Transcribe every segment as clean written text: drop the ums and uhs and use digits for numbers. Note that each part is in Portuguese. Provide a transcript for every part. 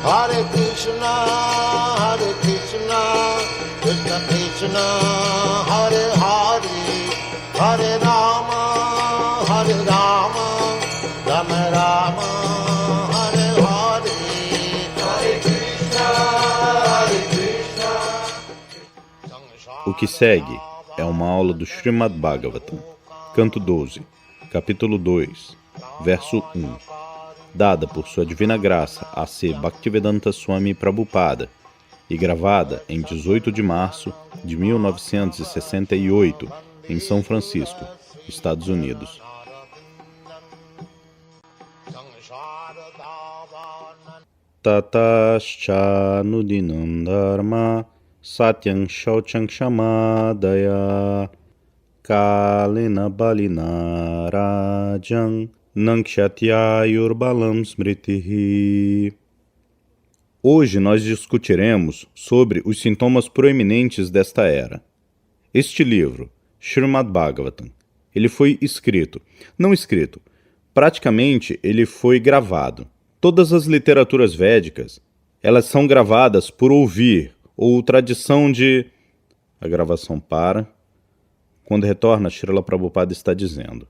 Hare Krishna, Krishna Krishna, Hare Hare, Hare Rama, Rama Rama, Hare Hare, Hare Krishna, O que segue é uma aula do Srimad Bhagavatam, canto 12, capítulo 2, verso 1, dada por sua divina graça a C. Bhaktivedanta Swami Prabhupada e gravada em 18 de março de 1968 em São Francisco, Estados Unidos. Tatascha nudinam dharma satyam shaucham kshamadaya kalena balina rajam nankshyatyayurbalam smritihi. Hoje nós discutiremos sobre os sintomas proeminentes desta era. Este livro, Srimad Bhagavatam, ele foi praticamente ele foi gravado. Todas as literaturas védicas, elas são gravadas por ouvir, ou tradição de... A gravação para. Quando retorna, Srila Prabhupada está dizendo.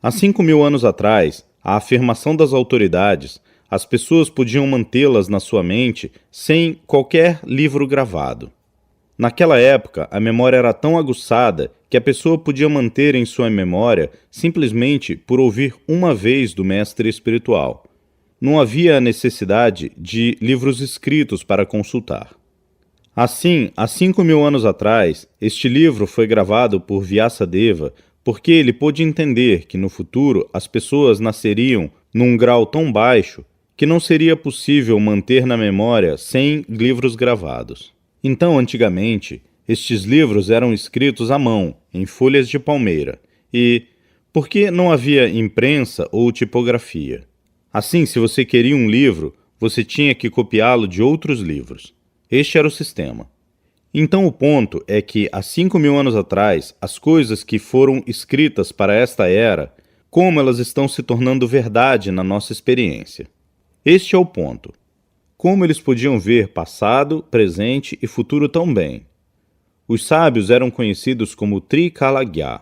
Há 5.000 anos atrás, a afirmação das autoridades, as pessoas podiam mantê-las na sua mente sem qualquer livro gravado. Naquela época, a memória era tão aguçada que a pessoa podia manter em sua memória simplesmente por ouvir uma vez do mestre espiritual. Não havia a necessidade de livros escritos para consultar. Assim, há 5.000 anos atrás, este livro foi gravado por Vyasadeva porque ele pôde entender que no futuro as pessoas nasceriam num grau tão baixo que não seria possível manter na memória sem livros gravados. Então, antigamente, estes livros eram escritos à mão, em folhas de palmeira, e porque não havia imprensa ou tipografia. Assim, se você queria um livro, você tinha que copiá-lo de outros livros. Este era o sistema. Então o ponto é que há 5.000 anos atrás, as coisas que foram escritas para esta era, como elas estão se tornando verdade na nossa experiência. Este é o ponto. Como eles podiam ver passado, presente e futuro tão bem. Os sábios eram conhecidos como Trikalagya.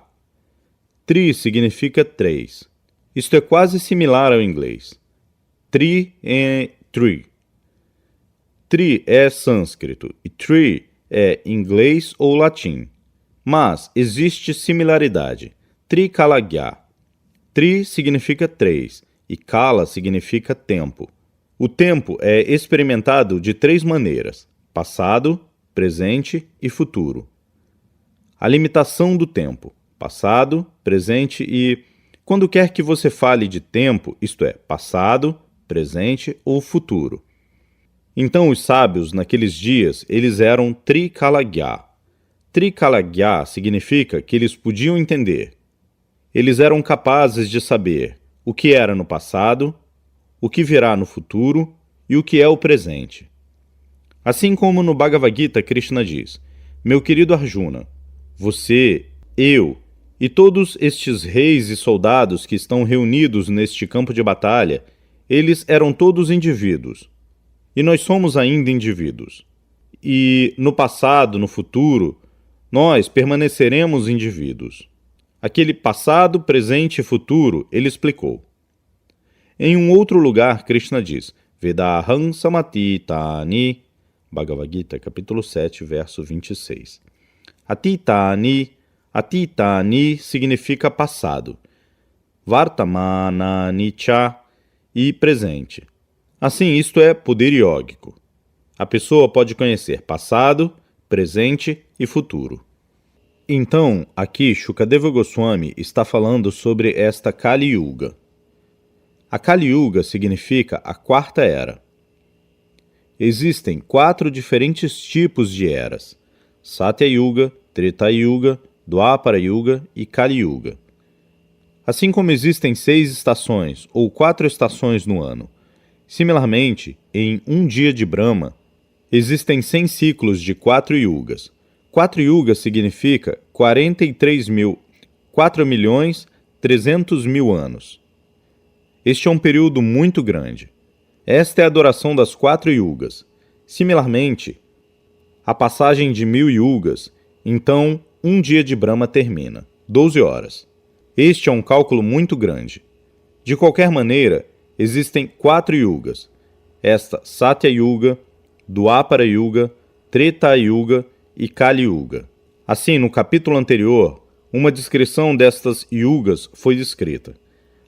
Tri significa três. Isto é quase similar ao inglês. Tri é tree. Tri é sânscrito e tree é inglês ou latim. Mas existe similaridade. Trikalagya. Tri significa três e kala significa tempo. O tempo é experimentado de 3 maneiras: passado, presente e futuro. A limitação do tempo: passado, presente e... Quando quer que você fale de tempo, isto é, passado, presente ou futuro. Então os sábios, naqueles dias, eles eram Trikalagya. Trikalagya significa que eles podiam entender. Eles eram capazes de saber o que era no passado, o que virá no futuro e o que é o presente. Assim como no Bhagavad Gita, Krishna diz: meu querido Arjuna, você, eu e todos estes reis e soldados que estão reunidos neste campo de batalha, eles eram todos indivíduos. E nós somos ainda indivíduos. E no passado, no futuro, nós permaneceremos indivíduos. Aquele passado, presente e futuro, ele explicou. Em um outro lugar, Krishna diz: Vedaham samatitani, Bhagavad Gita, capítulo 7, verso 26. Atitani significa passado. Vartamanani cha e presente. Assim, isto é poder iógico. A pessoa pode conhecer passado, presente e futuro. Então, aqui Shukadeva Goswami está falando sobre esta Kali Yuga. A Kali Yuga significa a quarta era. Existem 4 diferentes tipos de eras: Satya Yuga, Treta Yuga, Dwapara Yuga e Kali Yuga. Assim como existem 6 estações ou 4 estações no ano, similarmente, em um dia de Brahma, existem 100 ciclos de 4 yugas. 4 yugas significa 4.300.000 anos. Este é um período muito grande. Esta é a duração das 4 yugas. Similarmente, a passagem de 1000 yugas, então um dia de Brahma termina, 12 horas. Este é um cálculo muito grande. De qualquer maneira, existem 4 yugas. Esta Satya Yuga, Dwapara Yuga, Treta Yuga e Kali Yuga. Assim, no capítulo anterior, uma descrição destas yugas foi descrita.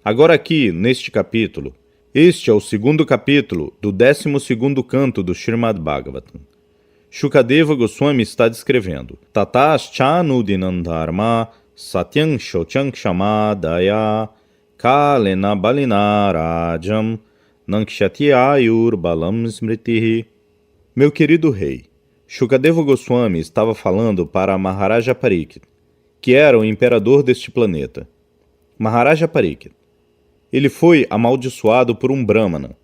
Agora aqui, neste capítulo, este é o segundo capítulo do 12º canto do Srimad Bhagavatam. Shukadeva Goswami está descrevendo Tatascha-nudinam dharma satyam shocham kshamadaya kalena balina rajam nankshati ayur balam smritihi. Meu querido rei, Shukadeva Goswami estava falando para Maharaja Pariksit, que era o imperador deste planeta. Maharaja Pariksit. Ele foi amaldiçoado por um Brahmana,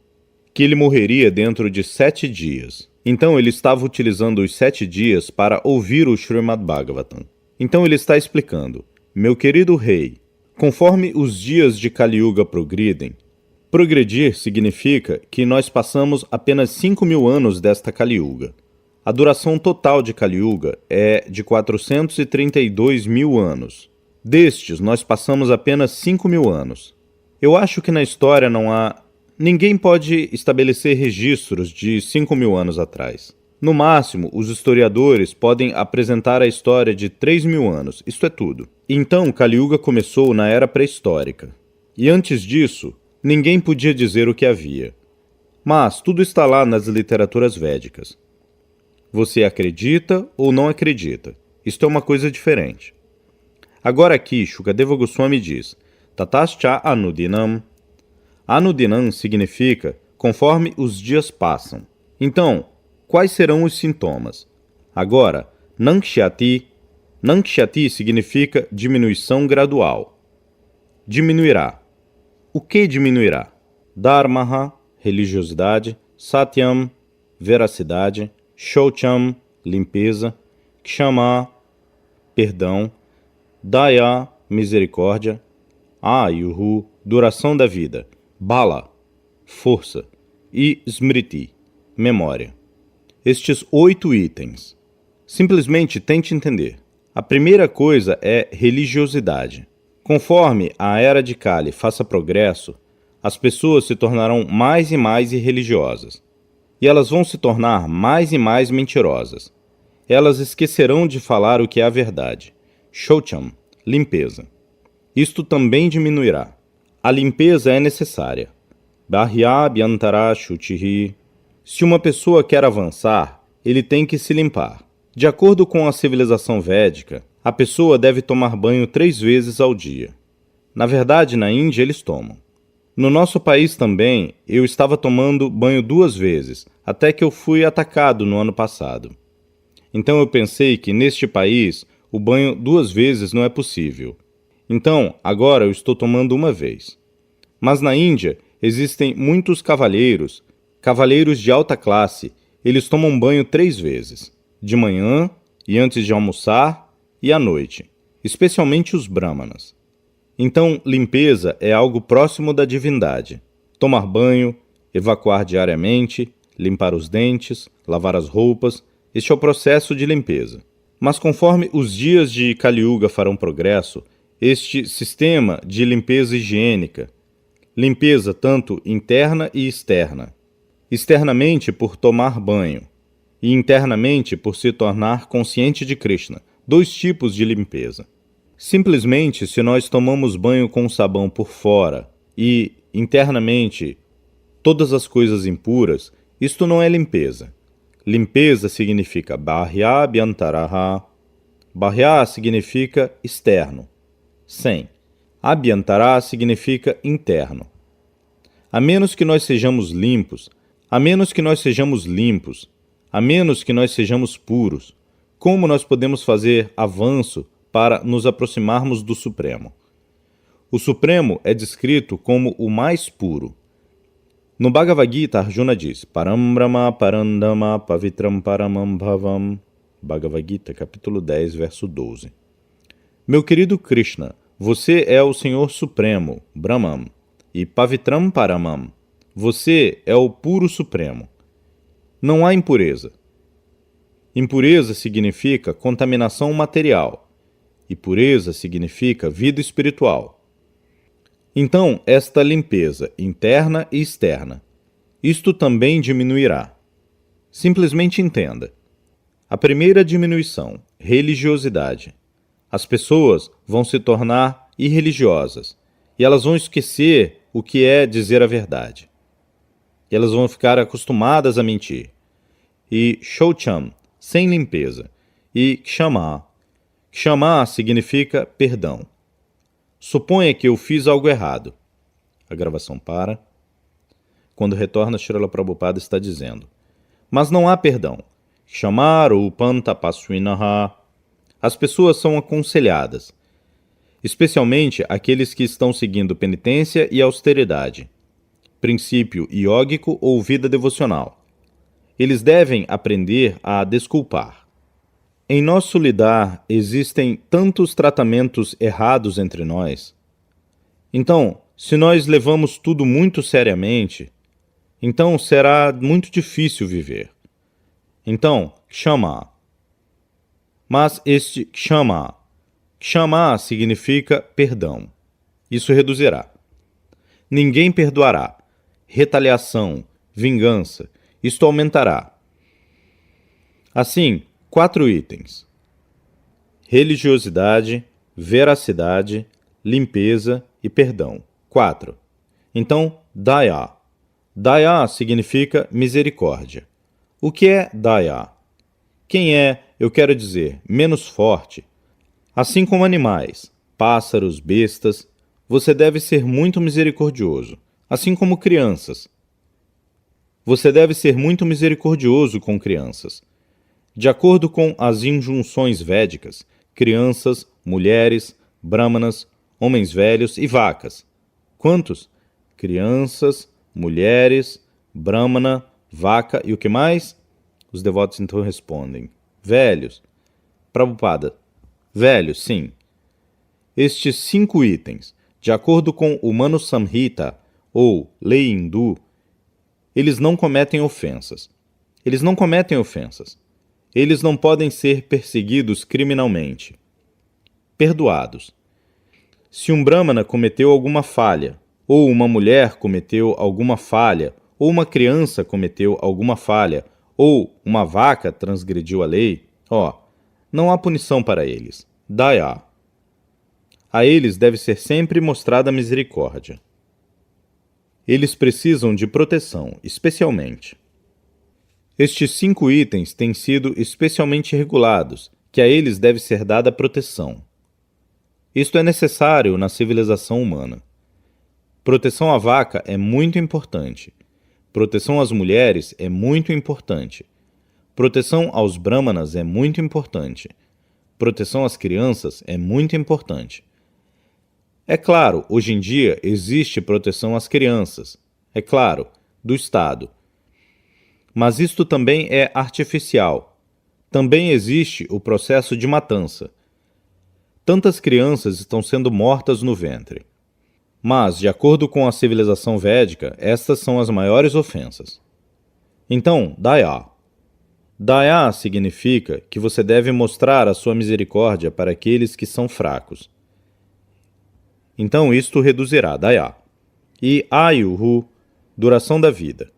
que ele morreria dentro de 7 dias. Então ele estava utilizando os 7 dias para ouvir o Srimad Bhagavatam. Então ele está explicando: meu querido rei, conforme os dias de Kali Yuga progridem, progredir significa que nós passamos apenas 5.000 anos desta Kali Yuga. A duração total de Kali Yuga é de 432.000 anos. Destes, nós passamos apenas 5.000 anos. Eu acho que na história não há... Ninguém pode estabelecer registros de 5.000 anos atrás. No máximo, os historiadores podem apresentar a história de 3.000 anos, isto é tudo. Então, Kali Yuga começou na era pré-histórica. E antes disso, ninguém podia dizer o que havia. Mas tudo está lá nas literaturas védicas. Você acredita ou não acredita? Isto é uma coisa diferente. Agora aqui, Shukadeva Goswami diz Tatascha Anudinam. Anudinam significa conforme os dias passam. Então, quais serão os sintomas? Agora, Nankshati. Nankshati significa diminuição gradual. Diminuirá. O que diminuirá? Dharmaha, religiosidade, Satyam, veracidade, Shaucham, limpeza, Kshama, perdão, Daya, misericórdia, Ayuhu, duração da vida, Bala, força, e Smriti, memória. Estes 8 itens. Simplesmente tente entender. A primeira coisa é religiosidade. Conforme a era de Kali faça progresso, as pessoas se tornarão mais e mais irreligiosas. E elas vão se tornar mais e mais mentirosas. Elas esquecerão de falar o que é a verdade. Shaucham, limpeza. Isto também diminuirá. A limpeza é necessária. Bahyabhyantara shuchihi. Se uma pessoa quer avançar, ele tem que se limpar. De acordo com a civilização védica, a pessoa deve tomar banho 3 vezes ao dia. Na verdade, na Índia eles tomam. No nosso país também, eu estava tomando banho 2 vezes, até que eu fui atacado no ano passado. Então eu pensei que neste país o banho 2 vezes não é possível. Então, agora eu estou tomando 1 vez. Mas na Índia existem muitos cavalheiros de alta classe, eles tomam banho 3 vezes, de manhã e antes de almoçar e à noite, especialmente os brahmanas. Então, limpeza é algo próximo da divindade. Tomar banho, evacuar diariamente, limpar os dentes, lavar as roupas, este é o processo de limpeza. Mas conforme os dias de Kali Yuga farão progresso, este sistema de limpeza higiênica, limpeza tanto interna e externa, externamente por tomar banho e internamente por se tornar consciente de Krishna, 2 tipos de limpeza. Simplesmente, se nós tomamos banho com sabão por fora e, internamente, todas as coisas impuras, isto não é limpeza. Limpeza significa Bahyabhyantaraha. Bahya significa externo, sem. Abhyantara significa interno. A menos que nós sejamos limpos, a menos que nós sejamos puros, como nós podemos fazer avanço para nos aproximarmos do Supremo? O Supremo é descrito como o mais puro. No Bhagavad Gita, Arjuna diz, Param Brahma Parandama Pavitram Paramam Bhavam. Bhagavad Gita, capítulo 10, verso 12. Meu querido Krishna, você é o Senhor Supremo, Brahman, e Pavitram Paramam. Você é o puro supremo. Não há impureza. Impureza significa contaminação material, e pureza significa vida espiritual. Então, esta limpeza interna e externa, isto também diminuirá. Simplesmente entenda. A primeira diminuição, religiosidade. As pessoas vão se tornar irreligiosas, e elas vão esquecer o que é dizer a verdade. E elas vão ficar acostumadas a mentir. E shoucham, sem limpeza, e kshamá. Kshamá significa perdão. Suponha que eu fiz algo errado. A gravação para. Quando retorna, Srila Prabhupada está dizendo: mas não há perdão. Kshamá rupam tapasvinaha. As pessoas são aconselhadas, especialmente aqueles que estão seguindo penitência e austeridade, princípio iógico ou vida devocional. Eles devem aprender a desculpar. Em nosso lidar, existem tantos tratamentos errados entre nós. Então, se nós levamos tudo muito seriamente, então será muito difícil viver. Então, kshamá. Mas este kshamá significa perdão. Isso reduzirá. Ninguém perdoará. Retaliação, vingança, isto aumentará. Assim, 4 itens: religiosidade, veracidade, limpeza e perdão. 4. Então, daya. Daya significa misericórdia. O que é daya? Quem é, eu quero dizer, menos forte? Assim como animais, pássaros, bestas, você deve ser muito misericordioso, assim como crianças. Você deve ser muito misericordioso com crianças. De acordo com as injunções védicas, crianças, mulheres, brahmanas, homens velhos e vacas. Quantos? Crianças, mulheres, brahmana, vaca e o que mais? Os devotos então respondem: velhos. Prabhupada: velhos, sim. Estes 5 itens, de acordo com o Manu Samhita, ou lei hindu, eles não cometem ofensas. Eles não cometem ofensas. Eles não podem ser perseguidos criminalmente. Perdoados. Se um brahmana cometeu alguma falha, ou uma mulher cometeu alguma falha, ou uma criança cometeu alguma falha, ou uma vaca transgrediu a lei, não há punição para eles. Daya. A eles deve ser sempre mostrada misericórdia. Eles precisam de proteção, especialmente. Estes 5 itens têm sido especialmente regulados, que a eles deve ser dada proteção. Isto é necessário na civilização humana. Proteção à vaca é muito importante. Proteção às mulheres é muito importante. Proteção aos brahmanas é muito importante. Proteção às crianças é muito importante. É claro, hoje em dia existe proteção às crianças. É claro, do Estado. Mas isto também é artificial. Também existe o processo de matança. Tantas crianças estão sendo mortas no ventre. Mas, de acordo com a civilização védica, estas são as maiores ofensas. Então, daya. Daya significa que você deve mostrar a sua misericórdia para aqueles que são fracos. Então, isto reduzirá daya. E ayuhu, duração da vida.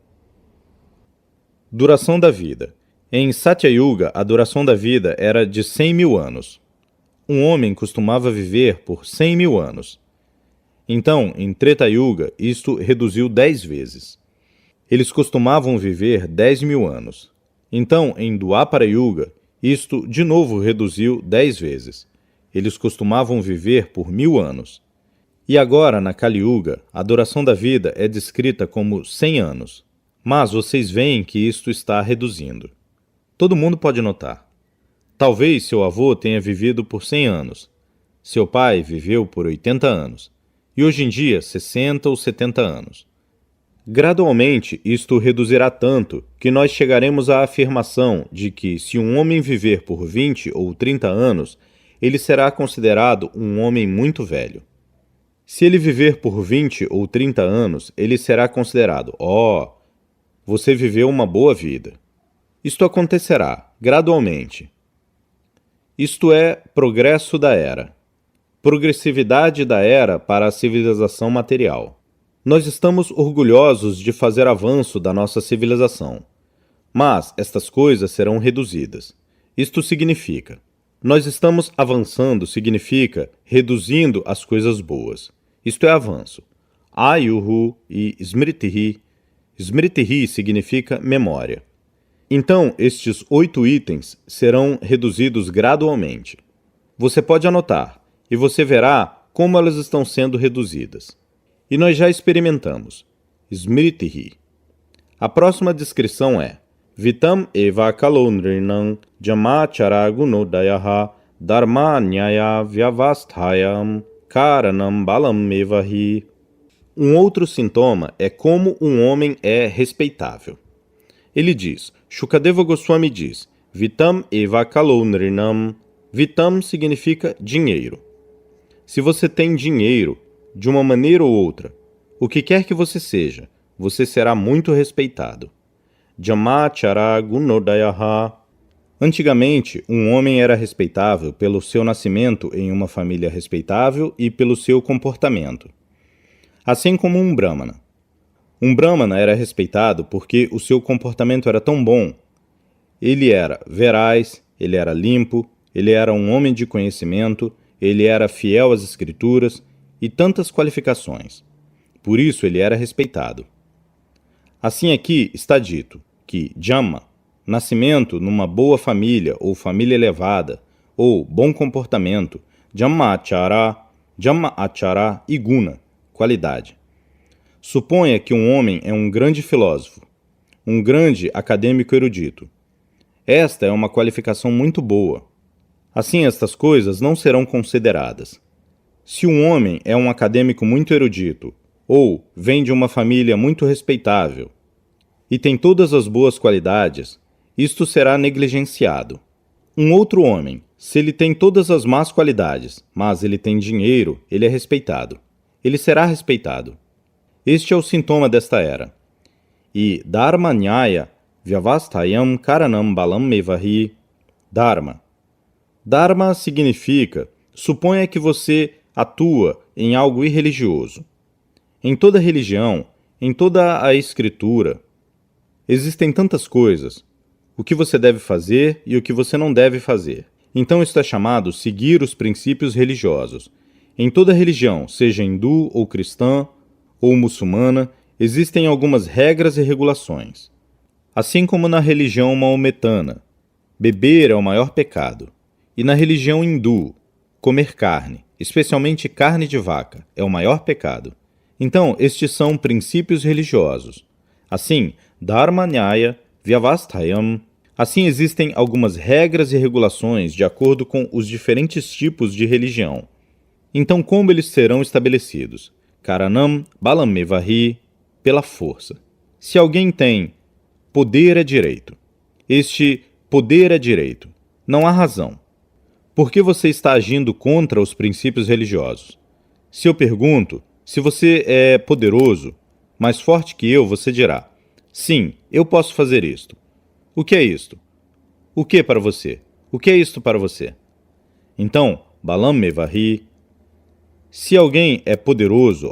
Duração da vida. Em Satyayuga, a duração da vida era de 100.000 anos. Um homem costumava viver por 100.000 anos. Então, em Treta Yuga, isto reduziu 10 vezes. Eles costumavam viver 10.000 anos. Então, em Dwapara Yuga, isto de novo reduziu 10 vezes. Eles costumavam viver por 1.000 anos. E agora, na Kali Yuga, a duração da vida é descrita como 100 anos. Mas vocês veem que isto está reduzindo. Todo mundo pode notar. Talvez seu avô tenha vivido por 100 anos. Seu pai viveu por 80 anos. E hoje em dia, 60 ou 70 anos. Gradualmente, isto reduzirá tanto que nós chegaremos à afirmação de que, se um homem viver por 20 ou 30 anos, ele será considerado um homem muito velho. Se ele viver por 20 ou 30 anos, ele será considerado: você viveu uma boa vida. Isto acontecerá gradualmente. Isto é progresso da era. Progressividade da era para a civilização material. Nós estamos orgulhosos de fazer avanço da nossa civilização. Mas estas coisas serão reduzidas. Isto significa: nós estamos avançando significa reduzindo as coisas boas. Isto é avanço. Ayuhu e Smritihi. Smritihi significa memória. Então, estes 8 itens serão reduzidos gradualmente. Você pode anotar, e você verá como elas estão sendo reduzidas. E nós já experimentamos. Smritihi. A próxima descrição é: Vitam eva kalonrinam jamachara gunodayaha dharma nyaya vyavasthayam karanam balam evahi. Um outro sintoma é como um homem é respeitável. Ele diz, Shukadeva Goswami diz, Vitam eva kalonrinam. Vitam significa dinheiro. Se você tem dinheiro, de uma maneira ou outra, o que quer que você seja, você será muito respeitado. Jamachara gunodayaha. Antigamente, um homem era respeitável pelo seu nascimento em uma família respeitável e pelo seu comportamento. Assim como um brahmana. Um brahmana era respeitado porque o seu comportamento era tão bom. Ele era veraz, ele era limpo, ele era um homem de conhecimento, ele era fiel às escrituras e tantas qualificações. Por isso ele era respeitado. Assim aqui está dito que Jamma, nascimento numa boa família ou família elevada, ou bom comportamento, Jamma Achara e Guna, qualidade. Suponha que um homem é um grande filósofo, um grande acadêmico erudito. Esta é uma qualificação muito boa. Assim, estas coisas não serão consideradas. Se um homem é um acadêmico muito erudito, ou vem de uma família muito respeitável, e tem todas as boas qualidades, isto será negligenciado. Um outro homem, se ele tem todas as más qualidades, mas ele tem dinheiro, ele é respeitado. Ele será respeitado. Este é o sintoma desta era. E Dharma Nyaya Vyavasthayam Karanam Balam Mevahi. Dharma. Dharma significa, suponha que você atua em algo irreligioso. Em toda religião, em toda a escritura, existem tantas coisas. O que você deve fazer e o que você não deve fazer. Então isso é chamado seguir os princípios religiosos. Em toda religião, seja hindu ou cristã ou muçulmana, existem algumas regras e regulações. Assim como na religião maometana, beber é o maior pecado. E na religião hindu, comer carne, especialmente carne de vaca, é o maior pecado. Então, estes são princípios religiosos. Assim, Dharma Nyaya Vyavasthayam. Assim existem algumas regras e regulações de acordo com os diferentes tipos de religião. Então, como eles serão estabelecidos? Karanam Balamevahi, pela força. Se alguém tem poder é direito. Este poder é direito. Não há razão. Por que você está agindo contra os princípios religiosos? Se eu pergunto, se você é poderoso, mais forte que eu, você dirá, sim, eu posso fazer isto. O que é isto? O que para você? O que é isto para você? Então, Balam Mevahi. Se alguém é poderoso,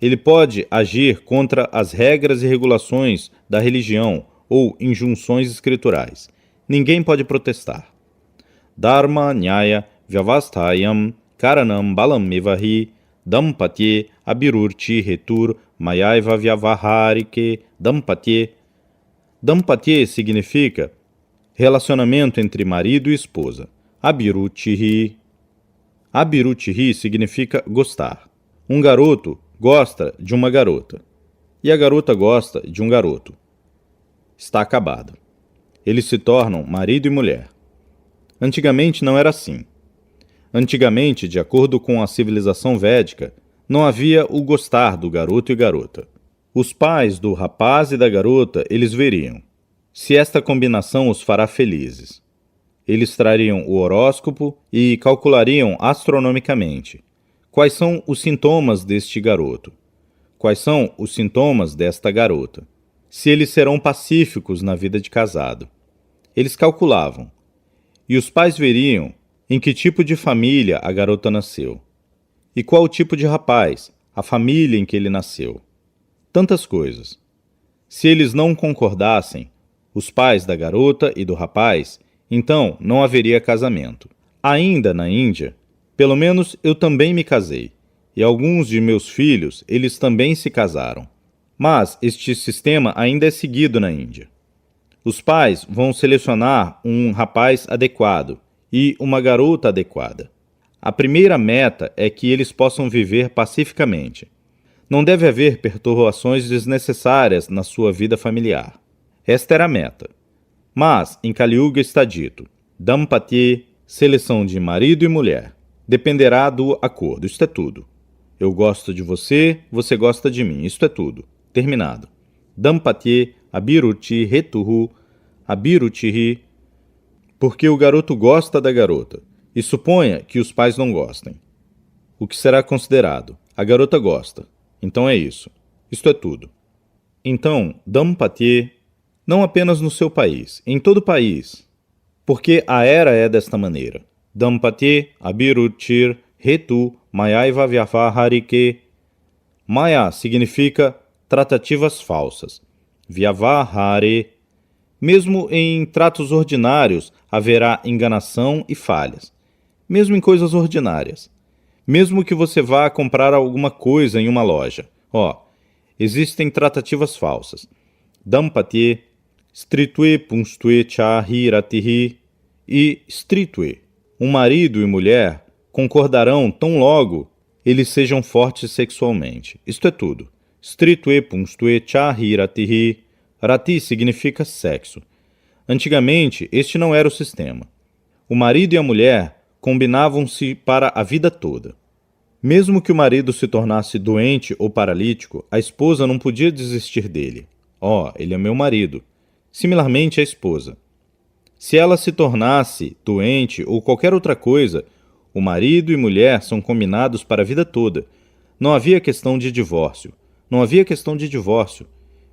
ele pode agir contra as regras e regulações da religião ou injunções escriturais. Ninguém pode protestar. Dharma Nyaya Vyavasthayam Karanam Balam Mevahi Dampatye Abhirurchi Hetur Mayaiva Vyavaharike Dampatye. Dampatye significa relacionamento entre marido e esposa. Abhirurchi. Abhirurchi significa gostar. Um garoto gosta de uma garota. E a garota gosta de um garoto. Está acabado. Eles se tornam marido e mulher. Antigamente não era assim. Antigamente, de acordo com a civilização védica, não havia o gostar do garoto e garota. Os pais do rapaz e da garota, eles veriam se esta combinação os fará felizes. Eles trariam o horóscopo e calculariam astronomicamente Quais são os sintomas deste garoto? Quais são os sintomas desta garota? Se eles serão pacíficos na vida de casado. Eles calculavam. E os pais veriam em que tipo de família a garota nasceu. E qual o tipo de rapaz, a família em que ele nasceu. Tantas coisas. Se eles não concordassem, os pais da garota e do rapaz, então não haveria casamento. Ainda na Índia, pelo menos eu também me casei, e alguns de meus filhos, eles também se casaram. Mas este sistema ainda é seguido na Índia. Os pais vão selecionar um rapaz adequado e uma garota adequada. A primeira meta é que eles possam viver pacificamente. Não deve haver perturbações desnecessárias na sua vida familiar. Esta era a meta. Mas, em Kali Yuga está dito, Dampati, seleção de marido e mulher, dependerá do acordo, isto é tudo. Eu gosto de você, você gosta de mim, isto é tudo. Terminado. Dampati, abiruti, retuhu, abirutihi, porque o garoto gosta da garota, e suponha que os pais não gostem. O que será considerado? A garota gosta. Então é isso. Isto é tudo. Então, Dampati, não apenas no seu país, em todo o país, porque a era é desta maneira. Dampati, abirutir, retu, mayaiva vyavaharike. Maya significa tratativas falsas. Vyavahare. Mesmo em tratos ordinários haverá enganação e falhas. Mesmo em coisas ordinárias. Mesmo que você vá comprar alguma coisa em uma loja. Existem tratativas falsas. Dampati, stritue punstue chahi ratihi e stritue. Um marido e mulher concordarão tão logo eles sejam fortes sexualmente. Isto é tudo. Stritue punstue chahi ratihi. Rati significa sexo. Antigamente, este não era o sistema. O marido e a mulher combinavam-se para a vida toda. Mesmo que o marido se tornasse doente ou paralítico, a esposa não podia desistir dele. Ele é meu marido. Similarmente, a esposa. Se ela se tornasse doente ou qualquer outra coisa, o marido e mulher são combinados para a vida toda. Não havia questão de divórcio. Não havia questão de divórcio.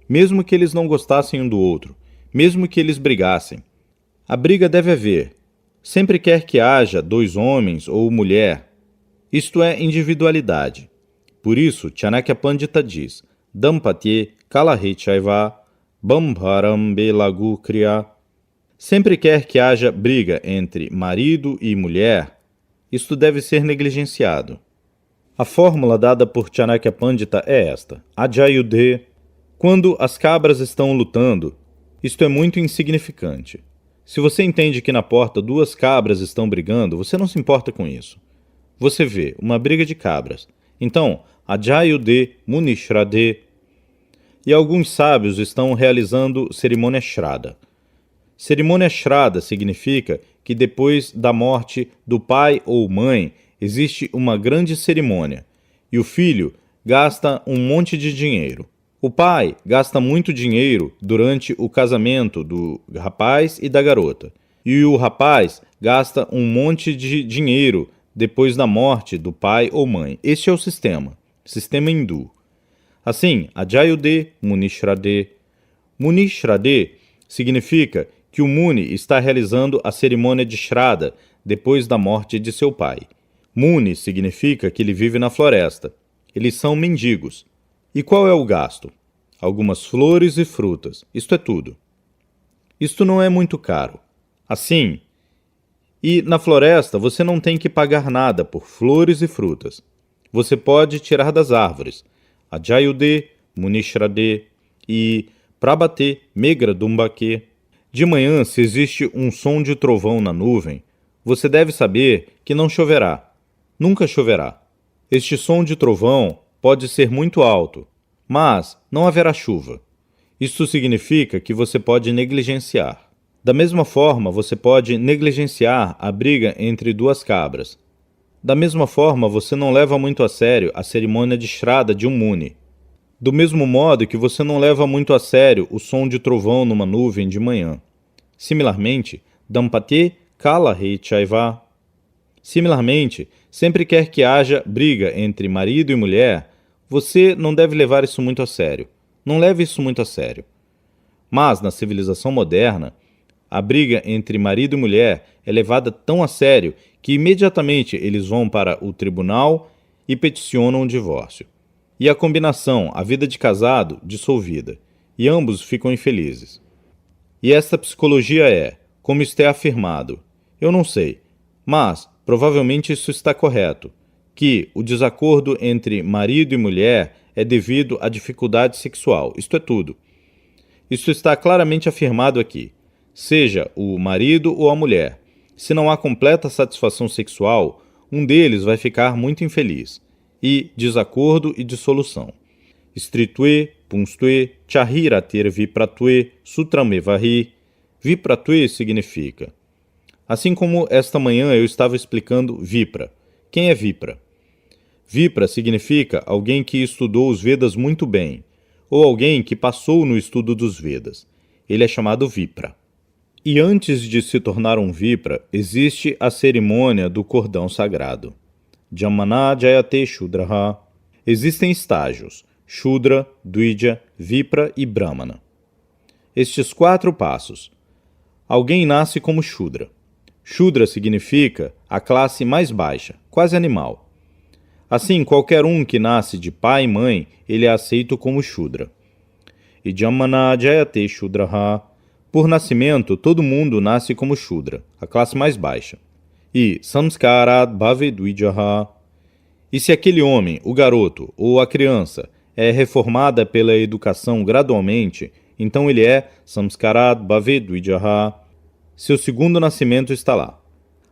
Mesmo que eles não gostassem um do outro, mesmo que eles brigassem. A briga deve haver, sempre quer que haja dois homens ou mulher. Isto é individualidade. Por isso, Chanakya Pandita diz, Dampati kalahechaiva bambharam belagu kriya. Sempre quer que haja briga entre marido e mulher, isto deve ser negligenciado. A fórmula dada por Chanakya Pandita é esta, Ajayudhe. Quando as cabras estão lutando, isto é muito insignificante. Se você entende que na porta duas cabras estão brigando, você não se importa com isso. Você vê uma briga de cabras. Então, Ajayudhe Munishradhe. E alguns sábios estão realizando cerimônia Shraddha. Cerimônia Shraddha significa que depois da morte do pai ou mãe, existe uma grande cerimônia, e o filho gasta um monte de dinheiro. O pai gasta muito dinheiro durante o casamento do rapaz e da garota. E o rapaz gasta um monte de dinheiro depois da morte do pai ou mãe. Este é o sistema hindu. Assim, Ajayudhe Munishradhe. Munishradhe significa que o Muni está realizando a cerimônia de Shraddha depois da morte de seu pai. Muni significa que ele vive na floresta. Eles são mendigos. E qual é o gasto? Algumas flores e frutas. Isto é tudo. Isto não é muito caro. Assim, e na floresta você não tem que pagar nada por flores e frutas. Você pode tirar das árvores. Ajayudhe, Munishradhe e Prabhate Megradumbake. De manhã, se existe um som de trovão na nuvem, você deve saber que não choverá. Nunca choverá. Este som de trovão pode ser muito alto, mas não haverá chuva. Isso significa que você pode negligenciar. Da mesma forma, você pode negligenciar a briga entre duas cabras. Da mesma forma, você não leva muito a sério a cerimônia de Shraddha de um Muni. Do mesmo modo que você não leva muito a sério o som de trovão numa nuvem de manhã. Similarmente, Dampati Kalahechaiva. Similarmente, Sempre quer que haja briga entre marido e mulher, você não deve levar isso muito a sério. Não leve isso muito a sério. Mas, na civilização moderna, a briga entre marido e mulher é levada tão a sério que imediatamente eles vão para o tribunal e peticionam o divórcio. E a combinação, a vida de casado, dissolvida. E ambos ficam infelizes. E esta psicologia é, como isto é afirmado, eu não sei, mas provavelmente isso está correto, que o desacordo entre marido e mulher é devido à dificuldade sexual, isto é tudo. Isso está claramente afirmado aqui. Seja o marido ou a mulher, se não há completa satisfação sexual, um deles vai ficar muito infeliz. E desacordo e dissolução. Stritue, punstue, chahiratir vipratue, sutramevahi. Vipratue significa. Assim como esta manhã eu estava explicando Vipra. Quem é Vipra? Vipra significa alguém que estudou os Vedas muito bem, ou alguém que passou no estudo dos Vedas. Ele é chamado Vipra. E antes de se tornar um Vipra, existe a cerimônia do cordão sagrado. Jamana Jayate Shudraha. Existem estágios, Shudra, Dvija, Vipra e Brahmana. Estes 4 passos. Alguém nasce como Shudra. Shudra significa a classe mais baixa, quase animal. Assim, qualquer um que nasce de pai e mãe, ele é aceito como Shudra. E Jamana Jayate Shudraha. Por nascimento, todo mundo nasce como Shudra, a classe mais baixa. E Samskarat Bhave Dvijaha. E se aquele homem, o garoto ou a criança, é reformada pela educação gradualmente, então ele é Samskarat Bhave Dvijaha. Seu segundo nascimento está lá.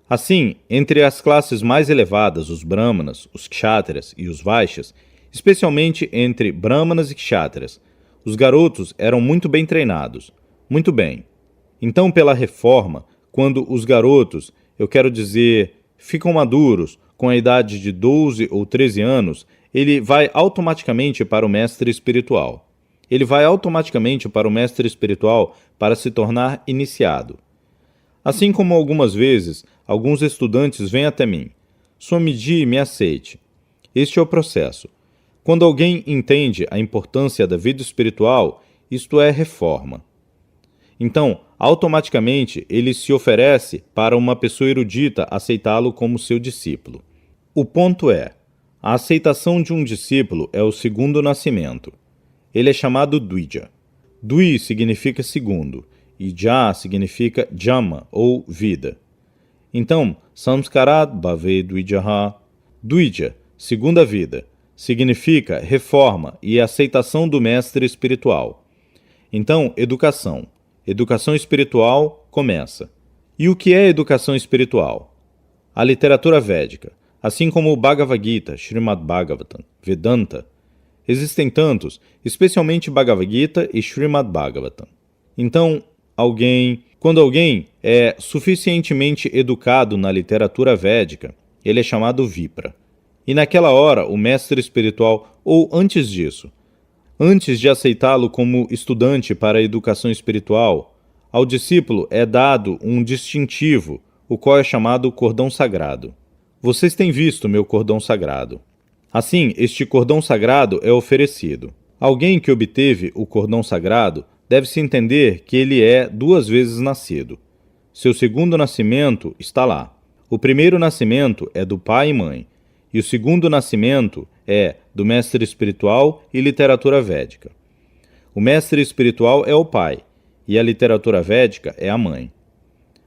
Assim, entre as classes mais elevadas, os Brahmanas, os Kshatriyas e os Vaishyas, especialmente entre Brahmanas e Kshatriyas, os garotos eram muito bem treinados. Muito bem. Então, pela reforma, quando os garotos, eu quero dizer, ficam maduros, com a idade de 12 ou 13 anos, ele vai automaticamente para o mestre espiritual. Ele vai automaticamente para o mestre espiritual para se tornar iniciado. Assim como algumas vezes, alguns estudantes vêm até mim. Swamiji, me aceite. Este é o processo. Quando alguém entende a importância da vida espiritual, isto é reforma. Então, automaticamente, ele se oferece para uma pessoa erudita aceitá-lo como seu discípulo. O ponto é, a aceitação de um discípulo é o segundo nascimento. Ele é chamado Dvija. Dvi significa segundo, e Ja significa Jama, ou vida. Então, Samskarat Bhave Dvijaha. Dvija, segunda vida, significa reforma e aceitação do mestre espiritual. Então, educação. Educação espiritual começa. E o que é educação espiritual? A literatura védica, assim como o Bhagavad Gita, Srimad Bhagavatam, Vedanta, existem tantos, especialmente Bhagavad Gita e Srimad Bhagavatam. Então, quando alguém é suficientemente educado na literatura védica, ele é chamado Vipra. E naquela hora, o mestre espiritual, ou antes disso, antes de aceitá-lo como estudante para a educação espiritual, ao discípulo é dado um distintivo, o qual é chamado cordão sagrado. Vocês têm visto meu cordão sagrado. Assim, este cordão sagrado é oferecido. Alguém que obteve o cordão sagrado deve-se entender que ele é 2 vezes nascido. Seu segundo nascimento está lá. O primeiro nascimento é do pai e mãe, e o segundo nascimento é do mestre espiritual e literatura védica. O mestre espiritual é o pai, e a literatura védica é a mãe.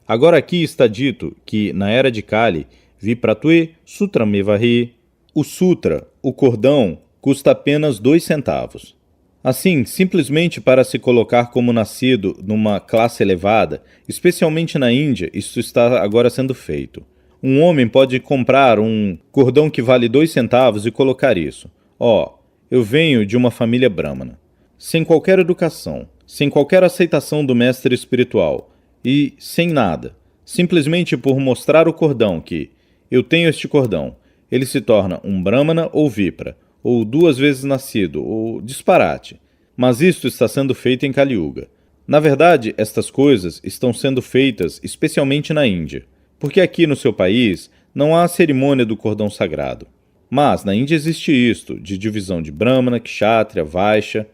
Agora aqui está dito que, na era de Kali, Vipratue Sutramevahi, o sutra, o cordão, custa apenas 2 centavos. Assim, simplesmente para se colocar como nascido numa classe elevada, especialmente na Índia, isso está agora sendo feito. Um homem pode comprar um cordão que vale 2 centavos e colocar isso. Eu venho de uma família brahmana. Sem qualquer educação, sem qualquer aceitação do mestre espiritual e sem nada. Simplesmente por mostrar o cordão que eu tenho este cordão, ele se torna um brahmana ou vipra, ou 2 vezes nascido, ou disparate. Mas isto está sendo feito em Kali Yuga. Na verdade, estas coisas estão sendo feitas especialmente na Índia. Porque aqui no seu país não há a cerimônia do cordão sagrado. Mas na Índia existe isto, de divisão de Brahmana, Kshatriya, Vaishya,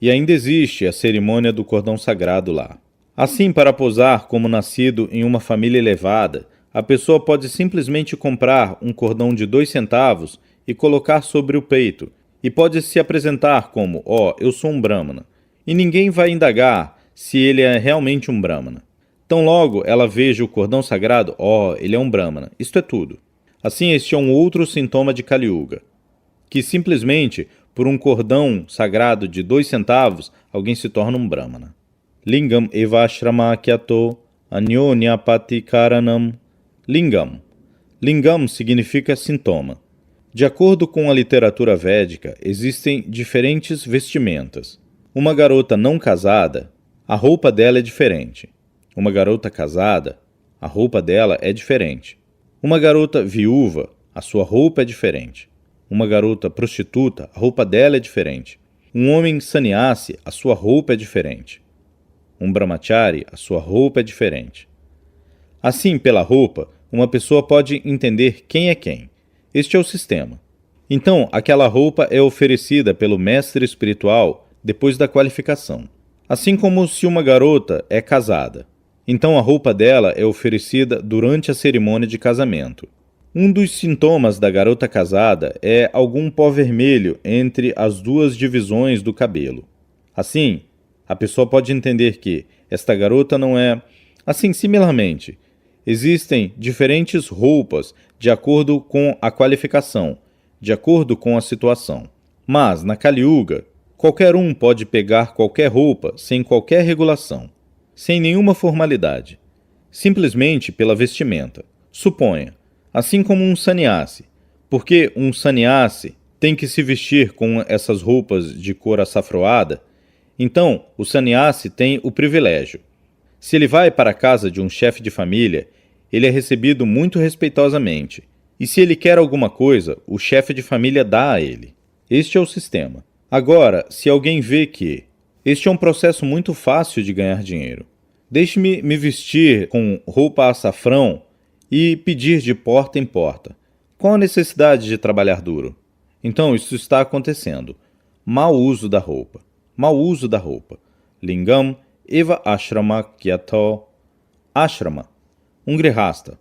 e ainda existe a cerimônia do cordão sagrado lá. Assim, para posar como nascido em uma família elevada, a pessoa pode simplesmente comprar um cordão de 2 centavos e colocar sobre o peito, e pode se apresentar como, eu sou um Brahmana, e ninguém vai indagar se ele é realmente um Brahmana. Tão logo ela veja o cordão sagrado, ele é um Brahmana, isto é tudo. Assim, este é um outro sintoma de Kali Yuga, que simplesmente, por um cordão sagrado de 2 centavos, alguém se torna um Brahmana. Lingam eva ashrama kyato anyonyapati karanam. Lingam. Lingam significa sintoma. De acordo com a literatura védica, existem diferentes vestimentas. Uma garota não casada, a roupa dela é diferente. Uma garota casada, a roupa dela é diferente. Uma garota viúva, a sua roupa é diferente. Uma garota prostituta, a roupa dela é diferente. Um homem sannyasi, a sua roupa é diferente. Um brahmachari, a sua roupa é diferente. Assim, pela roupa, uma pessoa pode entender quem é quem. Este é o sistema. Então, aquela roupa é oferecida pelo mestre espiritual depois da qualificação. Assim como se uma garota é casada. Então a roupa dela é oferecida durante a cerimônia de casamento. Um dos sintomas da garota casada é algum pó vermelho entre as 2 divisões do cabelo. Assim, a pessoa pode entender que esta garota não é... Assim, similarmente, existem diferentes roupas de acordo com a qualificação, de acordo com a situação. Mas, na Kali Yuga, qualquer um pode pegar qualquer roupa sem qualquer regulação, sem nenhuma formalidade, simplesmente pela vestimenta. Suponha, assim como um sannyasi, porque um sannyasi tem que se vestir com essas roupas de cor açafroada, então o sannyasi tem o privilégio. Se ele vai para a casa de um chefe de família, ele é recebido muito respeitosamente, e se ele quer alguma coisa, o chefe de família dá a ele. Este é o sistema. Agora, se alguém vê que este é um processo muito fácil de ganhar dinheiro. Deixe-me me vestir com roupa açafrão e pedir de porta em porta. Qual a necessidade de trabalhar duro? Então, isso está acontecendo. Mau uso da roupa. Mau uso da roupa. Lingam eva ashrama kyato. Ashrama. Um grihasta.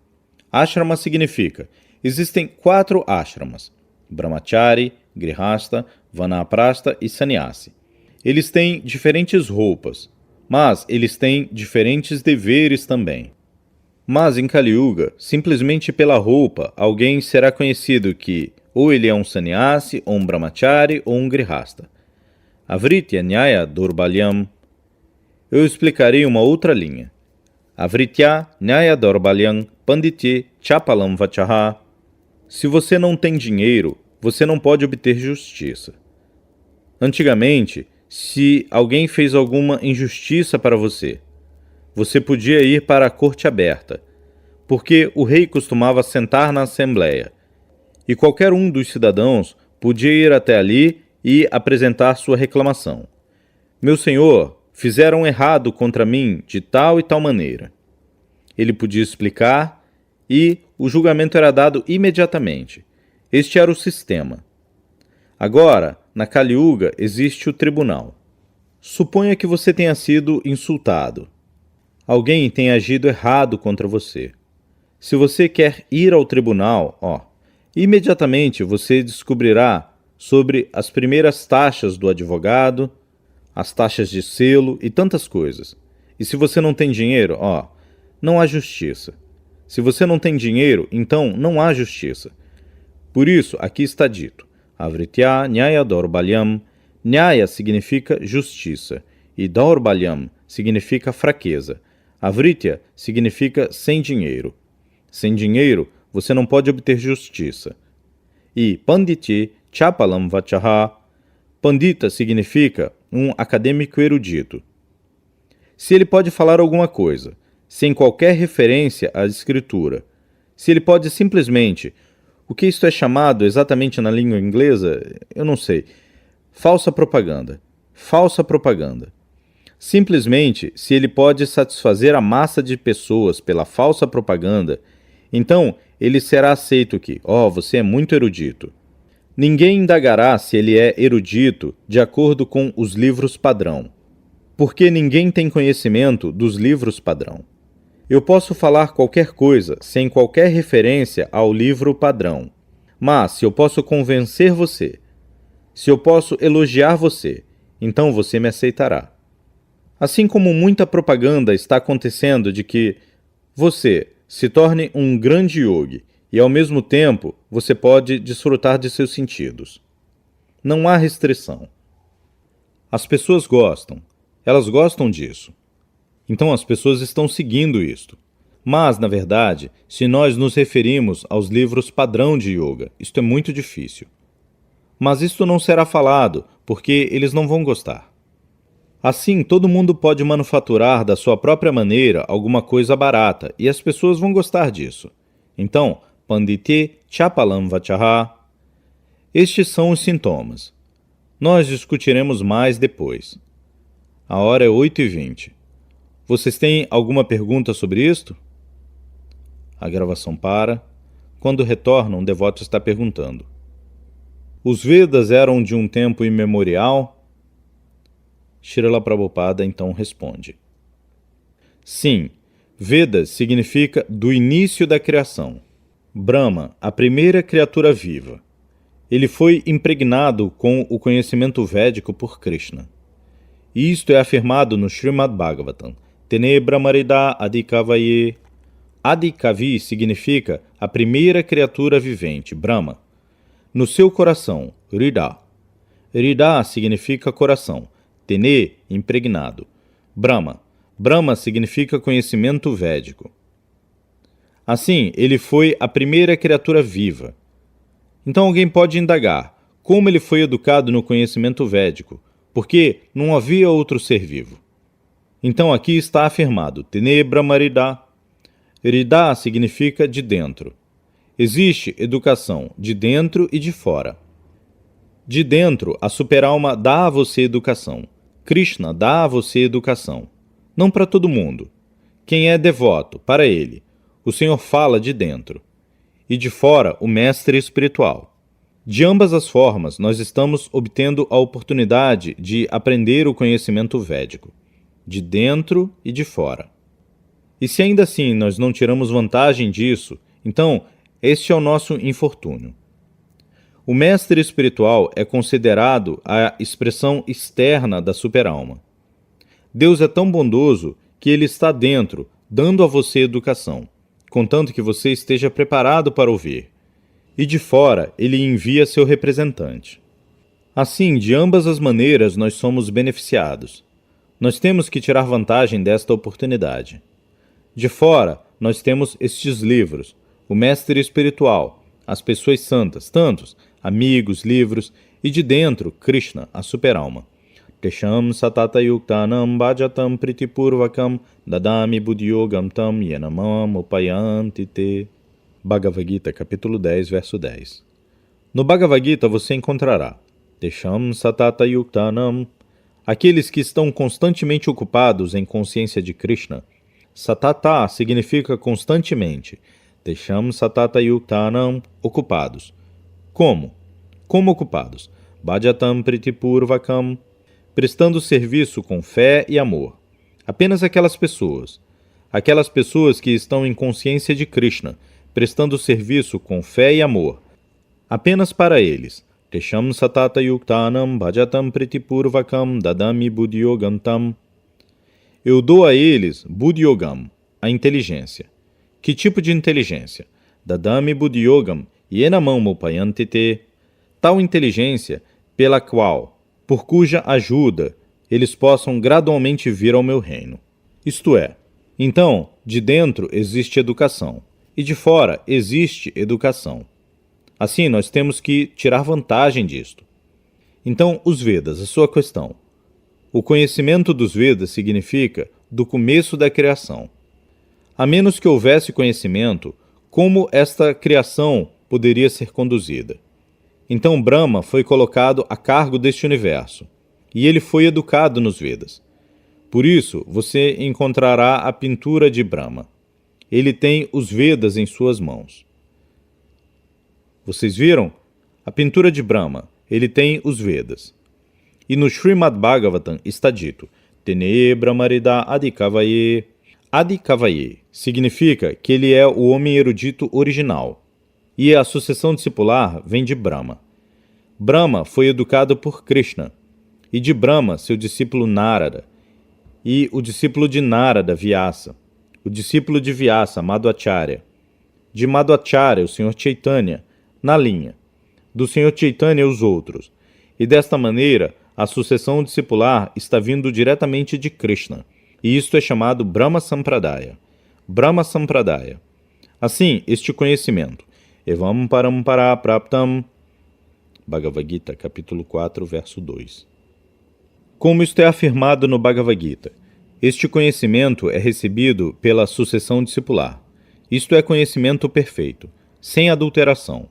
Ashrama significa, existem 4 ashramas. Brahmachari, grihasta, vanaprastha e sannyasi. Eles têm diferentes roupas, mas eles têm diferentes deveres também. Mas em Kali Yuga, simplesmente pela roupa, alguém será conhecido que ou ele é um sannyasi, ou um brahmachari, ou um grihasta. Avritya Nyaya Durbalyam. Eu explicarei uma outra linha. Avritya Nyaya Durbalyam Panditi Chapalam Vachaha. Se você não tem dinheiro, você não pode obter justiça. Antigamente, se alguém fez alguma injustiça para você, você podia ir para a corte aberta, porque o rei costumava sentar na assembleia, e qualquer um dos cidadãos podia ir até ali e apresentar sua reclamação. Meu senhor, fizeram errado contra mim de tal e tal maneira. Ele podia explicar e o julgamento era dado imediatamente. Este era o sistema. Agora, na Kali Yuga, existe o tribunal. Suponha que você tenha sido insultado. Alguém tenha agido errado contra você. Se você quer ir ao tribunal, imediatamente você descobrirá sobre as primeiras taxas do advogado, as taxas de selo e tantas coisas. E se você não tem dinheiro, não há justiça. Se você não tem dinheiro, então não há justiça. Por isso, aqui está dito, Avritya Nyaya Durbalyam. Nyaya significa justiça, e Durbalyam significa fraqueza. Avritya significa sem dinheiro. Sem dinheiro, você não pode obter justiça. E Panditi Chapalam Vachaha. Pandita significa um acadêmico erudito. Se ele pode falar alguma coisa, sem qualquer referência à escritura, se ele pode simplesmente... O que isto é chamado exatamente na língua inglesa? Eu não sei. Falsa propaganda. Falsa propaganda. Simplesmente, se ele pode satisfazer a massa de pessoas pela falsa propaganda, Então, ele será aceito que, você é muito erudito. Ninguém indagará se ele é erudito de acordo com os livros padrão, porque ninguém tem conhecimento dos livros padrão. Eu posso falar qualquer coisa sem qualquer referência ao livro padrão, mas se eu posso convencer você, se eu posso elogiar você, então você me aceitará. Assim como muita propaganda está acontecendo de que você se torne um grande yogi e, ao mesmo tempo, você pode desfrutar de seus sentidos. Não há restrição. As pessoas gostam. Elas gostam disso. Então as pessoas estão seguindo isto. Mas, na verdade, se nós nos referimos aos livros padrão de yoga, isto é muito difícil. Mas isto não será falado, porque eles não vão gostar. Assim, todo mundo pode manufaturar da sua própria maneira alguma coisa barata, e as pessoas vão gostar disso. Então, Pandite Chapalam Vachaha. Estes são os sintomas. Nós discutiremos mais depois. A hora é 8h20. Vocês têm alguma pergunta sobre isto? A gravação para. Quando retorna, um devoto está perguntando: os Vedas eram de um tempo imemorial? Srila Prabhupada então responde: sim, Vedas significa do início da criação. Brahma, a primeira criatura viva. Ele foi impregnado com o conhecimento védico por Krishna. Isto é afirmado no Srimad Bhagavatam. Tene Brahmarida Adikavaye. Adikavi significa a primeira criatura vivente, Brahma. No seu coração, Rida. Rida significa coração. Tene, impregnado. Brahma. Brahma significa conhecimento védico. Assim, ele foi a primeira criatura viva. Então alguém pode indagar como ele foi educado no conhecimento védico, porque não havia outro ser vivo. Então aqui está afirmado, Tene Brahmarida. Rida significa de dentro. Existe educação de dentro e de fora. De dentro, a superalma dá a você educação. Krishna dá a você educação. Não para todo mundo. Quem é devoto, para ele. O Senhor fala de dentro. E de fora, o mestre espiritual. De ambas as formas, nós estamos obtendo a oportunidade de aprender o conhecimento védico. De dentro e de fora. E se ainda assim nós não tiramos vantagem disso, então este é o nosso infortúnio. O mestre espiritual é considerado a expressão externa da superalma. Deus é tão bondoso que ele está dentro, dando a você educação, contanto que você esteja preparado para ouvir. E de fora, ele envia seu representante. Assim, de ambas as maneiras, nós somos beneficiados. Nós temos que tirar vantagem desta oportunidade. De fora, nós temos estes livros, o mestre espiritual, as pessoas santas, tantos, amigos, livros, e de dentro, Krishna, a superalma. Tesham satata yuktanam bhajatam pritipurvakam dadami buddhyogam tam yenamam upayanti te. Bhagavad Gita, capítulo 10, verso 10. No Bhagavad Gita você encontrará Tesham satata yuktanam, aqueles que estão constantemente ocupados em consciência de Krishna. Satata significa constantemente. Tesham satata yuktanam, ocupados. Como? Como ocupados? Bhajatam pritipurvakam, prestando serviço com fé e amor. Apenas aquelas pessoas que estão em consciência de Krishna, prestando serviço com fé e amor. Apenas para eles. Tesham satata yuktanam bhajatam pritipurvakam dadami buddhyogam tam. Eu dou a eles buddhyogam, a inteligência. Que tipo de inteligência? Dadami buddhyogam yenamam upayanti te. Tal inteligência pela qual, por cuja ajuda, eles possam gradualmente vir ao meu reino. Isto é, então, de dentro existe educação, e de fora existe educação. Assim, nós temos que tirar vantagem disto. Então, os Vedas, a sua questão. O conhecimento dos Vedas significa do começo da criação. A menos que houvesse conhecimento, como esta criação poderia ser conduzida? Então Brahma foi colocado a cargo deste universo, e ele foi educado nos Vedas. Por isso, você encontrará a pintura de Brahma. ele tem os Vedas em suas mãos. Vocês viram? A pintura de Brahma, ele tem os Vedas. E no Srimad Bhagavatam está dito, Tene Brahmarida Adikavaye. Adikavaye significa que ele é o homem erudito original. E a sucessão discipular vem de Brahma. Brahma foi educado por Krishna. E de Brahma, seu discípulo Narada. E o discípulo de Narada, Vyasa. O discípulo de Vyasa, Madhvacharya. De Madhvacharya, o Senhor Chaitanya, na linha. Do Senhor Chaitanya, os outros. E desta maneira, a sucessão discipular está vindo diretamente de Krishna. E isto é chamado Brahma Sampradaya. Brahma Sampradaya. Assim, este conhecimento. Evam parampara praptam. Bhagavad Gita, capítulo 4, verso 2. Como isto é afirmado no Bhagavad Gita, este conhecimento é recebido pela sucessão discipular. Isto é conhecimento perfeito, sem adulteração.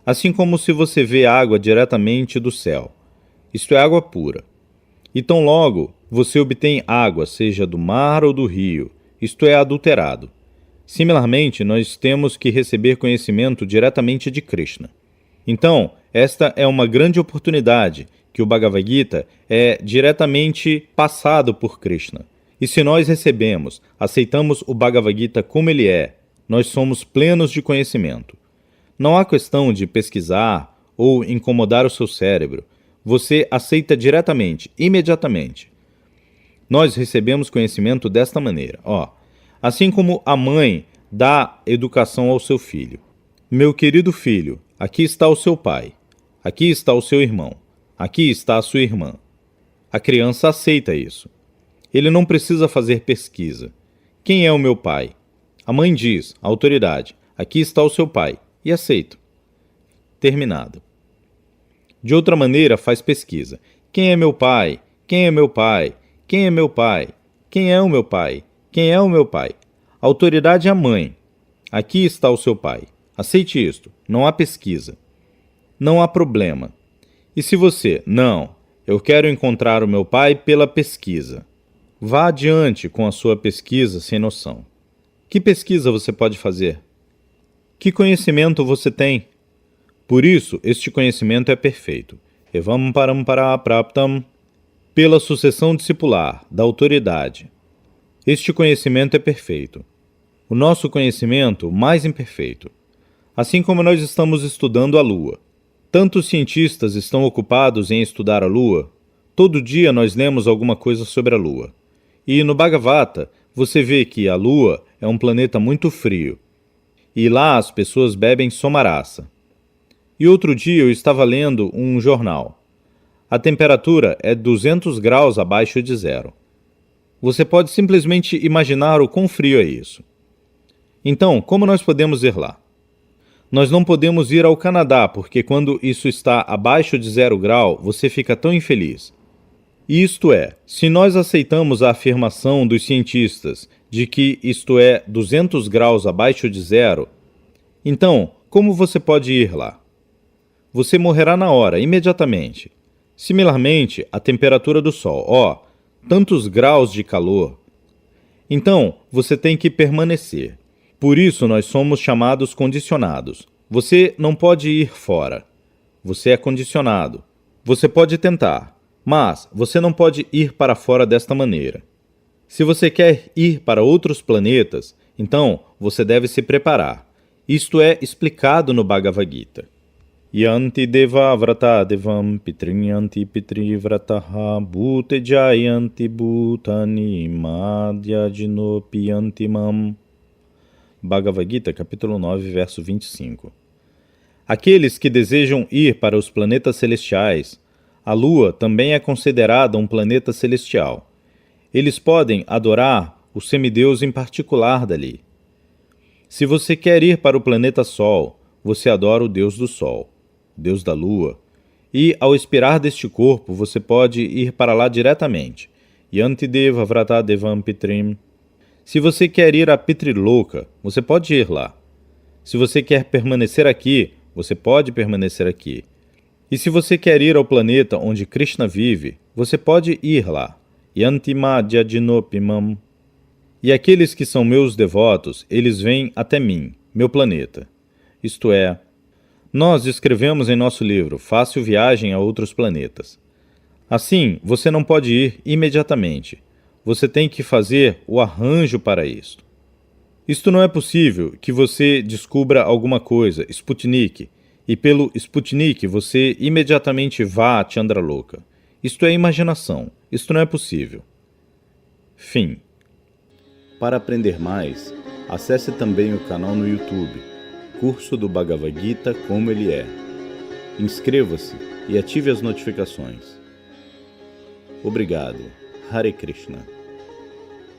Assim como se você vê água diretamente do céu. Isto é água pura. E tão logo você obtém água, seja do mar ou do rio, isto é adulterado. Similarmente, nós temos que receber conhecimento diretamente de Krishna. Então, esta é uma grande oportunidade, que o Bhagavad Gita é diretamente passado por Krishna. E se nós recebemos, aceitamos o Bhagavad Gita como ele é, nós somos plenos de conhecimento. Não há questão de pesquisar ou incomodar o seu cérebro. Você aceita diretamente, imediatamente. Nós recebemos conhecimento desta maneira. Assim como a mãe dá educação ao seu filho. Meu querido filho, aqui está o seu pai. Aqui está o seu irmão. Aqui está a sua irmã. A criança aceita isso. Ele não precisa fazer pesquisa. Quem é o meu pai? A mãe diz, a autoridade, aqui está o seu pai. E aceita. Terminado. De outra maneira, faz pesquisa. Quem é meu pai? Quem é meu pai? Quem é meu pai? Quem é o meu pai? Quem é o meu pai? A autoridade é a mãe. Aqui está o seu pai. Aceite isto. Não há pesquisa. Não há problema. E se você, não, eu quero encontrar o meu pai pela pesquisa. Vá adiante com a sua pesquisa sem noção. Que pesquisa você pode fazer? Que conhecimento você tem? Por isso, este conhecimento é perfeito. Evam parampara praptam. Pela sucessão discipular, da autoridade. Este conhecimento é perfeito. O nosso conhecimento, mais imperfeito. Assim como nós estamos estudando a Lua. Tantos cientistas estão ocupados em estudar a Lua. Todo dia nós lemos alguma coisa sobre a Lua. E no Bhagavata, você vê que a Lua é um planeta muito frio. E lá as pessoas bebem somarasa. E outro dia eu estava lendo um jornal. A temperatura é 200 graus abaixo de zero. Você pode simplesmente imaginar o quão frio é isso. Então, como nós podemos ir lá? Nós não podemos ir ao Canadá, porque quando isso está abaixo de 0 grau, você fica tão infeliz. Isto é, se nós aceitamos a afirmação dos cientistas de que isto é 200 graus abaixo de zero, então, como você pode ir lá? Você morrerá na hora, imediatamente. Similarmente, a temperatura do Sol, tantos graus de calor. Então, você tem que permanecer. Por isso, nós somos chamados condicionados. Você não pode ir fora. Você é condicionado. Você pode tentar, mas você não pode ir para fora desta maneira. Se você quer ir para outros planetas, então você deve se preparar. Isto é explicado no Bhagavad Gita. Yanti deva vrata devam pitrinyanti pitri vrataha bhute jayanti bhutani madhya jinopiyanti mam. Bhagavad Gita, capítulo 9, verso 25. Aqueles que desejam ir para os planetas celestiais, a Lua também é considerada um planeta celestial. Eles podem adorar o semideus em particular dali. Se você quer ir para o planeta Sol, você adora o Deus do Sol, Deus da Lua, e ao expirar deste corpo você pode ir para lá diretamente. Yantideva vrata devam pitrim. Se você quer ir a Pitriloka, você pode ir lá. Se você quer permanecer aqui, você pode permanecer aqui. E se você quer ir ao planeta onde Krishna vive, você pode ir lá. Yanti madhya jinopimam. E aqueles que são meus devotos, eles vêm até mim, meu planeta. Isto é, nós escrevemos em nosso livro Fácil Viagem a Outros Planetas. Assim, você não pode ir imediatamente. Você tem que fazer o arranjo para isto. Isto não é possível que você descubra alguma coisa, Sputnik, e pelo Sputnik você imediatamente vá a Chandraloka. Isto é imaginação. Isto não é possível. Fim. Para aprender mais, acesse também o canal no YouTube, Curso do Bhagavad Gita Como Ele É. Inscreva-se e ative as notificações. Obrigado. Hare Krishna.